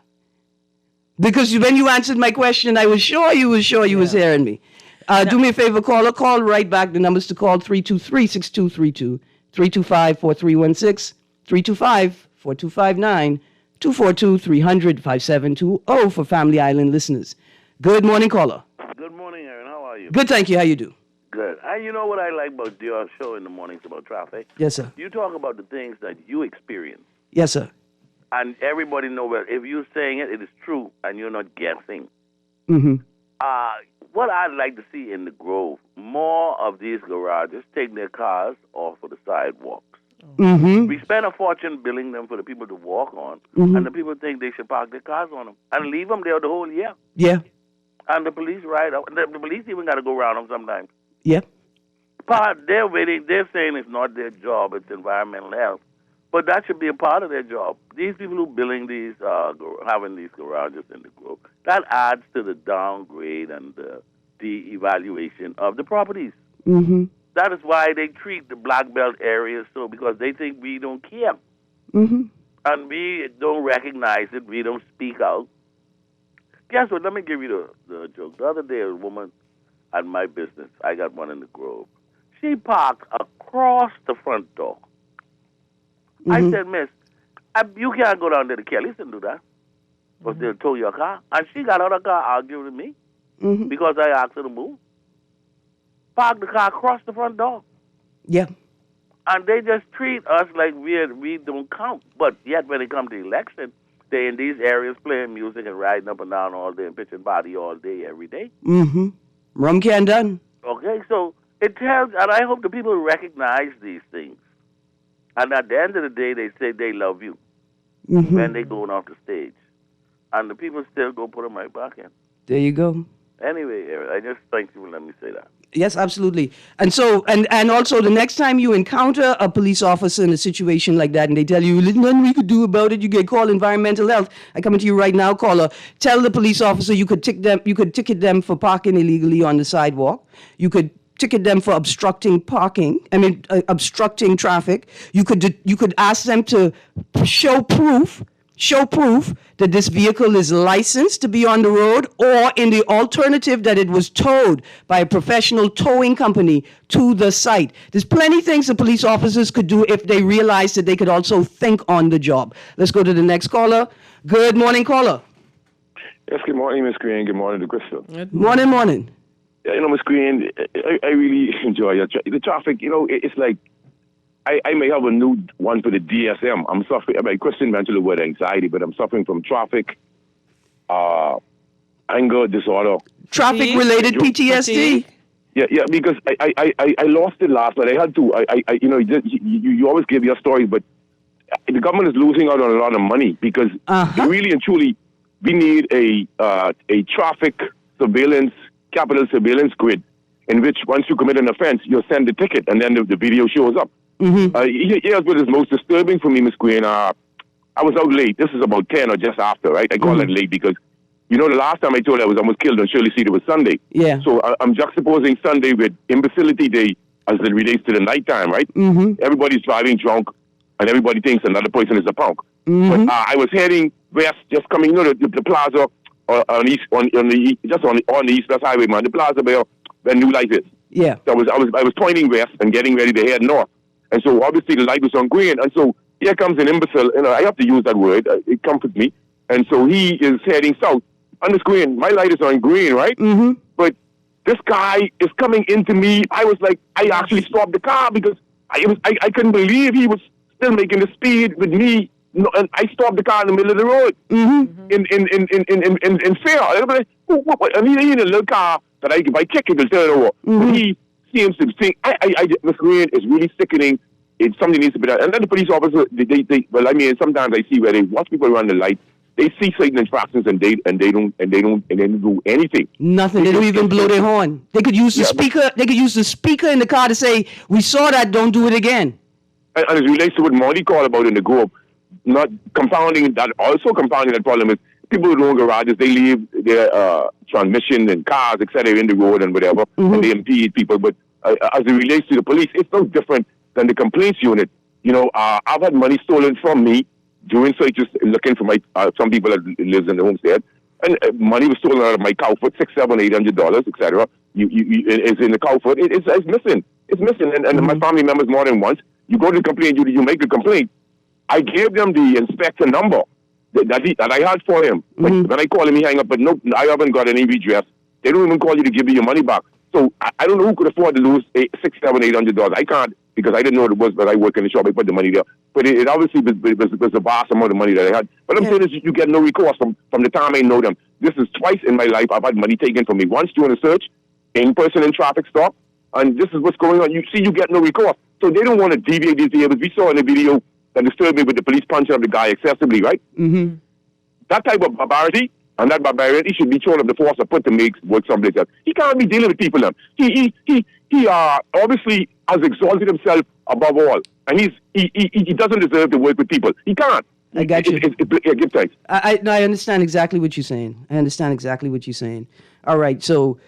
Because when you answered my question, I was sure you was hearing me. Do me a favor, caller. Call right back. The numbers to call 323-6232, 325-4316, 325-4259, 242-300-5720 for Family Island listeners. Good morning, caller. Good morning, Erin. How are you? Good, thank you. How you do? Good. You know what I like about your show in the mornings about traffic? Yes, sir. You talk about the things that you experience. Yes, sir. And everybody knows that if you're saying it, it is true, and you're not guessing. Mm-hmm. What I'd like to see in the Grove, more of these garages take their cars off of the sidewalks. Mm-hmm. We spend a fortune billing them for the people to walk on, and the people think they should park their cars on them and leave them there the whole year. Yeah. And the police ride up. The police even got to go around them sometimes. Yeah. But they're waiting. They're saying it's not their job. It's environmental health. But that should be a part of their job. These people who billing these, having these garages in the Grove, that adds to the downgrade and the evaluation of the properties. Mm-hmm. That is why they treat the black belt areas so, because they think we don't care. Mm-hmm. And we don't recognize it. We don't speak out. Guess what? Let me give you the joke. The other day, a woman at my business, I got one in the Grove, she parked across the front door. I said, miss, you can't go down there to Kelly's and do that. But they'll tow your car. And she got out of the car arguing with me because I asked her to move. Park the car across the front door. Yeah. And they just treat us like we don't count. But yet when it comes to election, they in these areas playing music and riding up and down all day and pitching body all day, every day. Mm-hmm. Rum can done. Okay, so it tells, and I hope the people recognize these things. And at the end of the day, they say they love you when they going off the stage. And the people still go put them right back in. There you go. Anyway, Erin, I just thank you for letting me say that. Yes, absolutely. And so, and also the next time you encounter a police officer in a situation like that and they tell you, there's nothing we could do about it, you get called environmental health. I come to you right now, caller. Tell the police officer you could ticket them for parking illegally on the sidewalk. You could ticket them for obstructing obstructing traffic. You could ask them to show proof show proof that this vehicle is licensed to be on the road, or in the alternative that it was towed by a professional towing company to the site. There's plenty of things the police officers could do if they realized that they could also think on the job. Let's go to the next caller. Good morning, caller. Yes, good morning, Miss Greene. Good morning to Crystal. Morning. Yeah, Miss Greene, I really enjoy the traffic. It's like I may have a new one for the DSM. I'm suffering. Kristen mentioned the word anxiety, but I'm suffering from traffic, anger disorder. Traffic-related PTSD. Yeah, because I lost it last night. I had to. You always give your stories, but the government is losing out on a lot of money because really and truly, we need a traffic surveillance, capital surveillance grid, in which once you commit an offense, you'll send the ticket, and then the video shows up. Here's what is most disturbing for me, Miss Greene. I was out late. This is about 10 or just after, right? I call it late because, the last time I told you I was almost killed on Shirley Street, it was Sunday. Yeah. So I'm juxtaposing Sunday with Imbecility Day as it relates to the nighttime, right? Everybody's driving drunk, and everybody thinks another person is a punk. But I was heading west, just coming, the plaza on the East West Highway, man. The plaza where New Light is. Yeah. So I was pointing west and getting ready to head north. And so obviously the light was on green. And so here comes an imbecile. I have to use that word. It comforts me. And so he is heading south on the screen. My light is on green, right? But this guy is coming into me. I was like, I actually stopped the car because I couldn't believe he was still making the speed with me. And I stopped the car in the middle of the road in fear. And he in a little car that if I kick it, it'll turn over. But he seems to think, Miss Greene is really sickening. Something needs to be done. And then the police officer, sometimes I see where they watch people run the light. They see certain infractions and they don't do anything. Nothing. They don't even blow their horn. They could use the speaker. They could use the speaker in the car to say, "We saw that. Don't do it again." And as it relates to what Molly called about in the group, compounding that problem is people who own garages, they leave their transmission and cars, etc., in the road and whatever, and they impede people. But as it relates to the police, it's no different than the complaints unit. I've had money stolen from me doing searches, looking for some people that lives in the homestead, and money was stolen out of my cow foot, $600, $700, $800, etc. It's in the cow foot. It's missing. It's missing, and my family members more than once. You go to the complaint, you make the complaint. I gave them the inspector number that I had for him. When I call him, he hang up. But no, I haven't got any redress. They don't even call you to give you your money back. So I don't know who could afford to lose $600, $700, $800. I can't because I didn't know what it was. But I work in the shop. I put the money there. But it obviously was a vast amount of money that I had. But I'm saying is you get no recourse from the time I know them. This is twice in my life I've had money taken from me. Once doing a search, in person in traffic stop, and this is what's going on. You get no recourse. So they don't want to deviate these behaviors. We saw in the video that disturbed me with the police punching up the guy excessively, right? That type of barbarity and that barbarity should be shown of the force or put to make work someplace else. He can't be dealing with people. He obviously has exalted himself above all, and he doesn't deserve to work with people. He can't. I got you. Give thanks. I understand exactly what you're saying. All right, so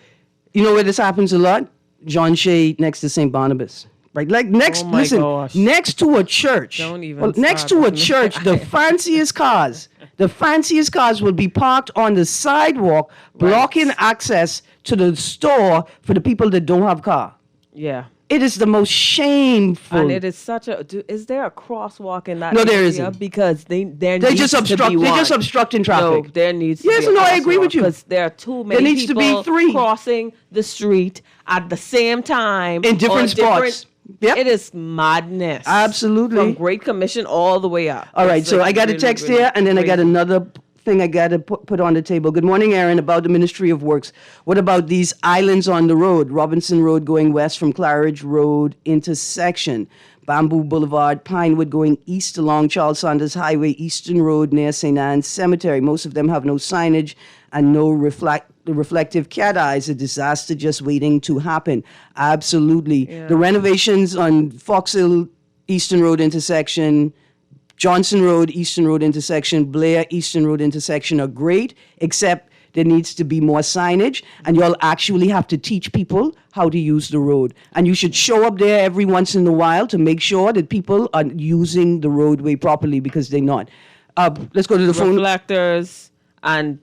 you know where this happens a lot? John Shea next to St. Barnabas. Right, like next to a church. Don't even next to a church, the fanciest cars will be parked on the sidewalk, blocking access to the store for the people that don't have car. Yeah. It is the most shameful. And it is such a. Is there a crosswalk in that? No, there area? isn't. Because they just obstruct. They're just obstructing traffic. No, there needs. Yes, to be no, I agree with you. Because there are too many there needs people to be 3 crossing the street at the same time in different spots. Yep. It is madness. Absolutely. From Great Commission all the way up. All right, so I got a text here, and then I got another thing I got to put on the table. Good morning, Erin, about the Ministry of Works. What about these islands on the road? Robinson Road going west from Claridge Road intersection. Bamboo Boulevard, Pinewood going east along Charles Saunders Highway, Eastern Road near St. Anne's Cemetery. Most of them have no signage and no reflective cat eyes. A disaster just waiting to happen. Absolutely. Yeah. The renovations on Fox Hill, Eastern Road intersection, Johnson Road, Eastern Road intersection, Blair, Eastern Road intersection are great, except there needs to be more signage, and you'll actually have to teach people how to use the road. And you should show up there every once in a while to make sure that people are using the roadway properly, because they're not. let's go to the phone. Reflectors and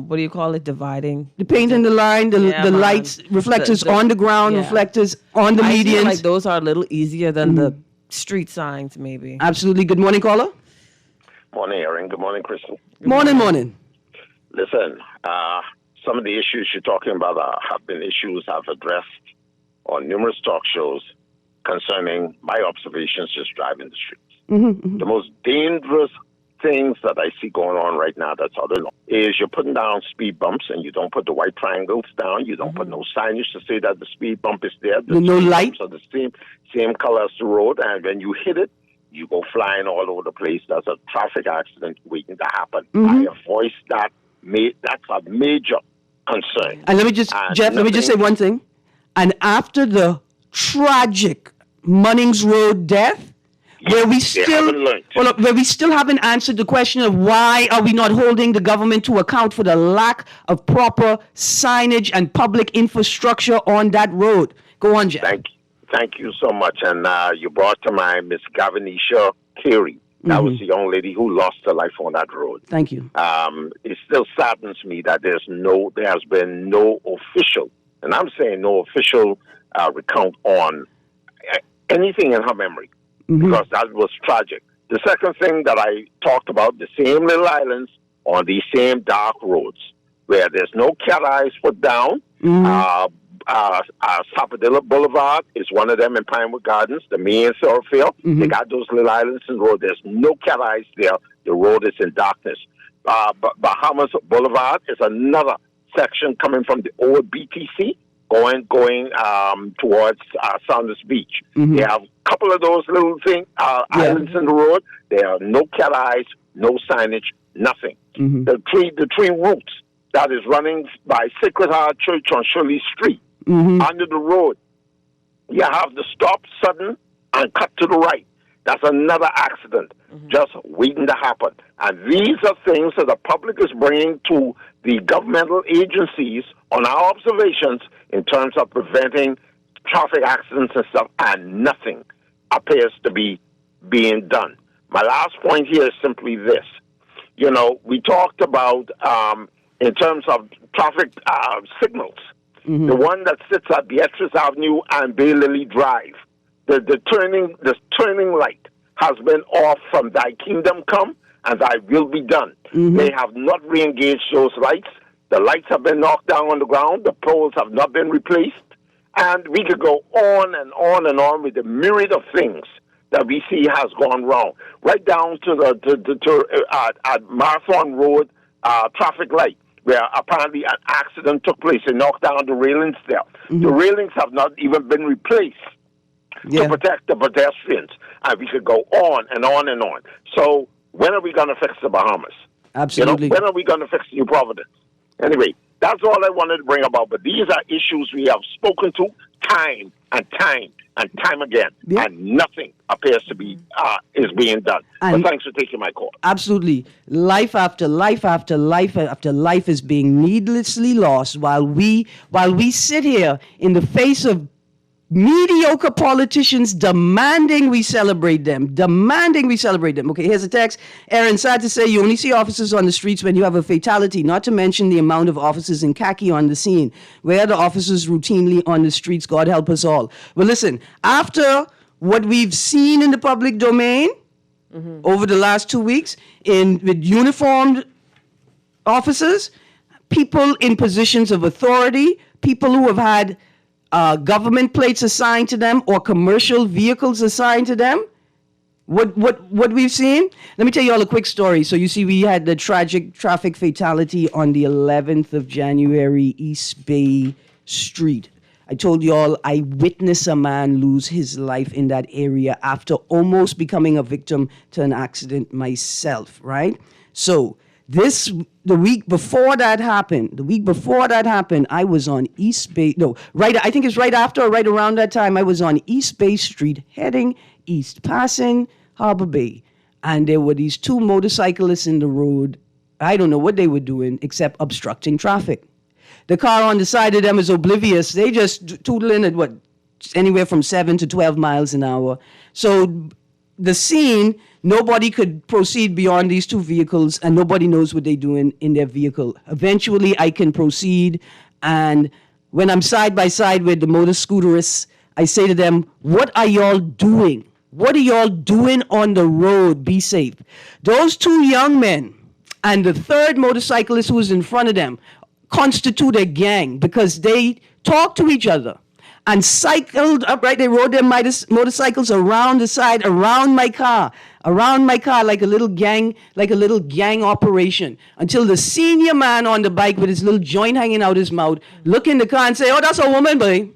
what do you call it? Dividing. The paint in the line, the lights, reflectors on the ground, reflectors on the medians. I feel like those are a little easier than the street signs, maybe. Absolutely. Good morning, caller. Morning, Erin. Good morning, Crystal. Morning. Listen, some of the issues you're talking about have been issues I've addressed on numerous talk shows concerning my observations just driving the streets. The most dangerous things that I see going on right now that's other is you're putting down speed bumps and you don't put the white triangles down. You don't put no signage to say that the speed bump is there. No light. So the same color as the road, and when you hit it, you go flying all over the place. There's a traffic accident waiting to happen. I have voiced that. That's a major concern. And let me just say one thing. And after the tragic Munnings Road death, where we still haven't answered the question of why are we not holding the government to account for the lack of proper signage and public infrastructure on that road. Go on, Jeff. Thank you so much. And you brought to mind Miss Gavanisha Carey. That was the young lady who lost her life on that road. Thank you. It still saddens me that there has been no official, and I'm saying no official recount on anything in her memory, because that was tragic. The second thing that I talked about, the same little islands on these same dark roads where there's no cat eyes put down. Sapadilla Boulevard is one of them in Pinewood Gardens, the main thoroughfare. They got those little islands in the road. There's no cat eyes there. The road is in darkness. Bahamas Boulevard is another section coming from the old BTC going towards Saunders Beach. They have a couple of those little islands in the road. There are no cat eyes, no signage, nothing. The tree roots that is running by Sacred Heart Church on Shirley Street, under the road. You have to stop sudden and cut to the right. That's another accident just waiting to happen. And these are things that the public is bringing to the governmental agencies on our observations in terms of preventing traffic accidents and stuff, and nothing appears to be being done. My last point here is simply this. You know, we talked about in terms of traffic signals, the one that sits at Beatrice Avenue and Bay Lily Drive, the turning light has been off from Thy Kingdom Come and Thy Will Be Done. They have not re-engaged those lights. The lights have been knocked down on the ground. The poles have not been replaced. And we could go on and on and on with the myriad of things that we see has gone wrong, right down to at Marathon Road traffic light, where apparently an accident took place. They knocked down the railings there. The railings have not even been replaced to protect the pedestrians. And we could go on and on and on. So when are we going to fix the Bahamas? Absolutely. When are we going to fix New Providence? Anyway, that's all I wanted to bring about. But these are issues we have spoken to time and time again, and nothing appears to be is being done. But thanks for taking my call. Absolutely. Life after life after life after life is being needlessly lost while we sit here in the face of mediocre politicians demanding we celebrate them. Okay, here's a text. Erin, sad to say you only see officers on the streets when you have a fatality, not to mention the amount of officers in khaki on the scene. Where are the officers routinely on the streets? God help us all. But listen, after what we've seen in the public domain over the last 2 weeks with uniformed officers, people in positions of authority, people who have had government plates assigned to them or commercial vehicles assigned to them. What we've seen? Let me tell you all a quick story. So you see, we had the tragic traffic fatality on the 11th of January, East Bay Street. I told you all I witnessed a man lose his life in that area after almost becoming a victim to an accident myself, right? So the week before that happened, I was on East Bay, I think it's right after or right around that time, I was on East Bay Street heading east, passing Harbor Bay. And there were these two motorcyclists in the road. I don't know what they were doing except obstructing traffic. The car on the side of them is oblivious. They just tootling at anywhere from 7 to 12 miles an hour. So the scene, nobody could proceed beyond these two vehicles, and nobody knows what they're doing in their vehicle. Eventually, I can proceed, and when I'm side by side with the motor scooterists, I say to them, what are y'all doing? What are y'all doing on the road? Be safe. Those two young men and the third motorcyclist who was in front of them constitute a gang because they talked to each other and cycled upright. They rode their motorcycles around the side, around my car, like a little gang operation, until the senior man on the bike with his little joint hanging out his mouth look in the car and say, oh, that's a woman, boy.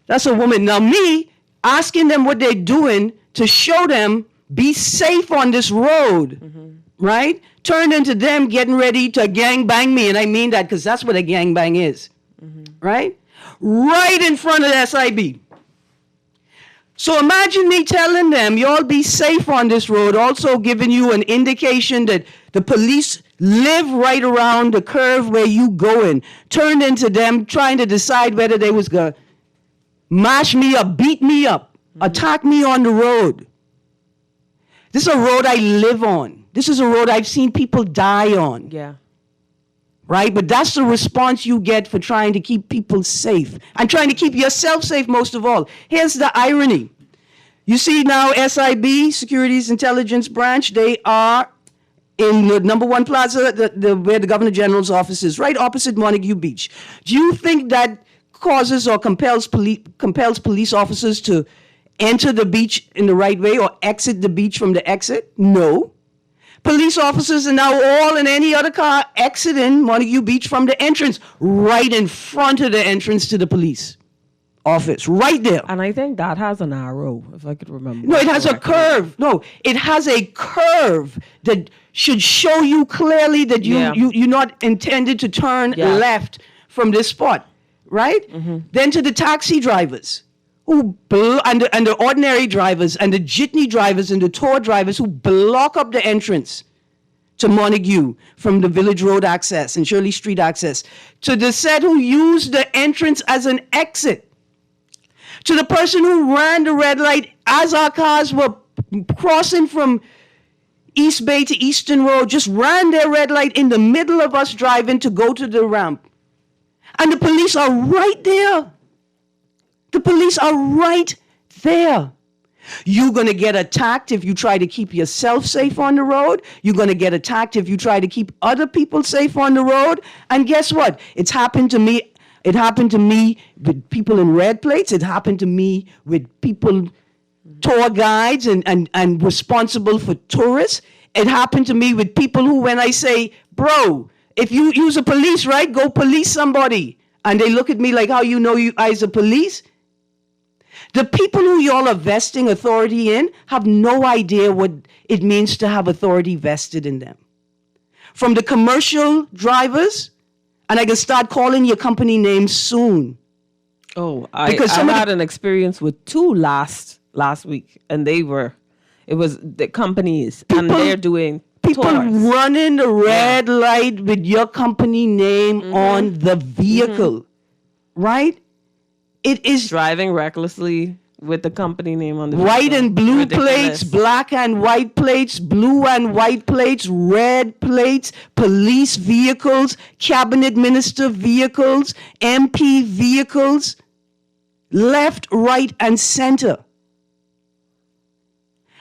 That's a woman. Now me asking them what they're doing to show them be safe on this road, right? Turned into them getting ready to gang bang me. And I mean that because that's what a gang bang is, right? Right in front of the SIB. So imagine me telling them, y'all be safe on this road, also giving you an indication that the police live right around the curve where you going. Turned into them trying to decide whether they was going to mash me up, beat me up, attack me on the road. This is a road I live on. This is a road I've seen people die on. Yeah. Right? But that's the response you get for trying to keep people safe and trying to keep yourself safe most of all. Here's the irony. You see now SIB, Securities Intelligence Branch, they are in the number one plaza where the Governor General's office is, right opposite Montague Beach. Do you think that causes or compels police officers to enter the beach in the right way or exit the beach from the exit? No. Police officers are now all in any other car exiting Montague Beach from the entrance, right in front of the entrance to the police office, right there. And I think that has an arrow, if I could remember. No, it has a curve. No, it has a curve that should show you clearly that you're not intended to turn left from this spot, right? Then to the taxi drivers. And the ordinary drivers and the jitney drivers and the tour drivers who block up the entrance to Montague from the Village Road access and Shirley Street access, to the set who used the entrance as an exit, to the person who ran the red light as our cars were crossing from East Bay to Eastern Road, just ran their red light in the middle of us driving to go to the ramp. And the police are right there. The police are right there. You're going to get attacked if you try to keep yourself safe on the road. You're going to get attacked if you try to keep other people safe on the road. And guess what? It's happened to me. It happened to me with people in red plates. It happened to me with people, tour guides and responsible for tourists. It happened to me with people who, when I say, bro, if you use a police, right, go police somebody. And they look at me like, how you know you guys are police? The people who y'all are vesting authority in have no idea what it means to have authority vested in them. From the commercial drivers, and I can start calling your company names soon. Oh, I had an experience with two last week, and it was the companies, and they're doing people tours. Running the red light with your company name on the vehicle, right? It is driving recklessly with the company name on the white vehicle. and blue Ridiculous. plates, black and white plates, blue and white plates, red plates, police vehicles, cabinet minister vehicles, MP vehicles, left, right, and center.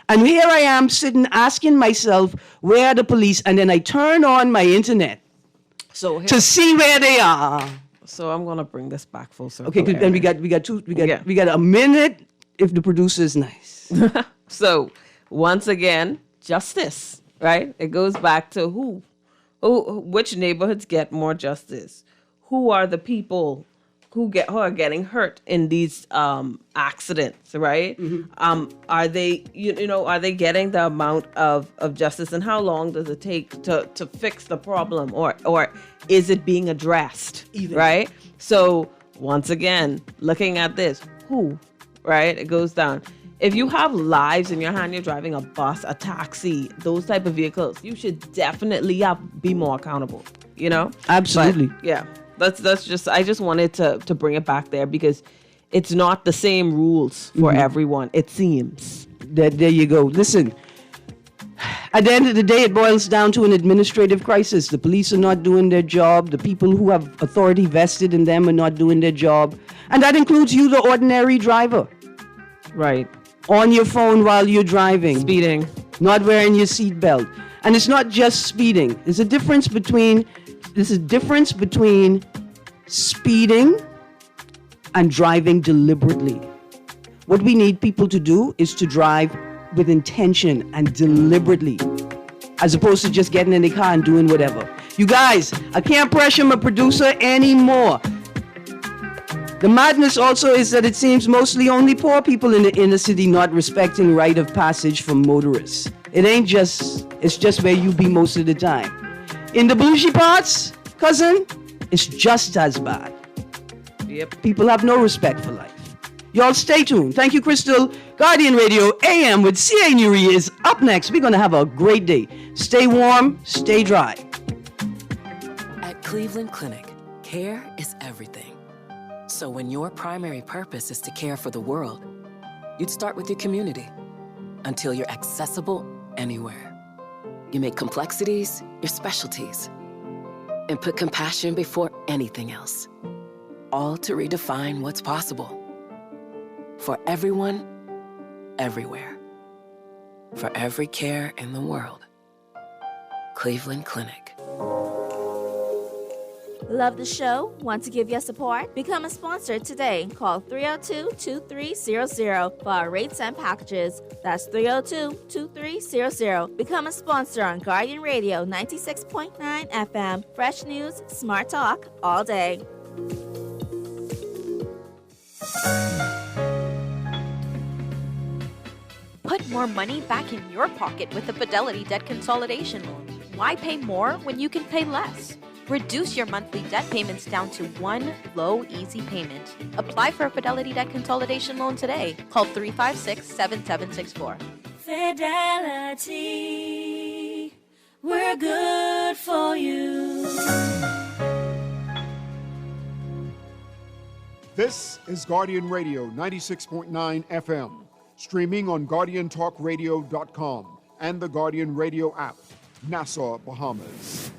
And here I am sitting asking myself, where are the police? And then I turn on my internet to see where they are. So I'm gonna bring this back full circle. Okay, then we got a minute if the producer is nice. So once again, justice, right? It goes back to which neighborhoods get more justice? Who are the people who are getting hurt in these accidents, right? Are they are they getting the amount of justice, and how long does it take to fix the problem, or is it being addressed, right? So once again, looking at this, right? It goes down. If you have lives in your hand, you're driving a bus, a taxi, those type of vehicles, you should definitely be more accountable, Absolutely. But, yeah. That's just, I just wanted to bring it back there because it's not the same rules for everyone, it seems. There you go. Listen, at the end of the day, it boils down to an administrative crisis. The police are not doing their job. The people who have authority vested in them are not doing their job. And that includes you, the ordinary driver. Right. On your phone while you're driving. Speeding. Not wearing your seatbelt. And it's not just speeding. There's a difference between speeding and driving deliberately. What we need people to do is to drive with intention and deliberately, as opposed to just getting in the car and doing whatever. You guys, I can't pressure my producer anymore. The madness also is that it seems mostly only poor people in the inner city not respecting rite of passage for motorists. It's just where you be most of the time. In the bougie parts, cousin, it's just as bad. Yep. People have no respect for life. Y'all stay tuned. Thank you, Crystal. Guardian Radio AM with C.A. Nuri is up next. We're going to have a great day. Stay warm, stay dry. At Cleveland Clinic, care is everything. So when your primary purpose is to care for the world, you'd start with your community until you're accessible anywhere. You make complexities your specialties and put compassion before anything else, all to redefine what's possible. For everyone, everywhere. For every care in the world. Cleveland Clinic. Love the show? Want to give your support? Become a sponsor today. Call 302-2300 for our rates and packages. That's 302-2300. Become a sponsor on Guardian Radio 96.9 FM. Fresh news, smart talk, all day. Put more money back in your pocket with the Fidelity Debt Consolidation Loan. Why pay more when you can pay less? Reduce your monthly debt payments down to one low, easy payment. Apply for a Fidelity Debt Consolidation Loan today. Call 356-7764. Fidelity, we're good for you. This is Guardian Radio 96.9 FM, streaming on GuardianTalkRadio.com and the Guardian Radio app, Nassau, Bahamas.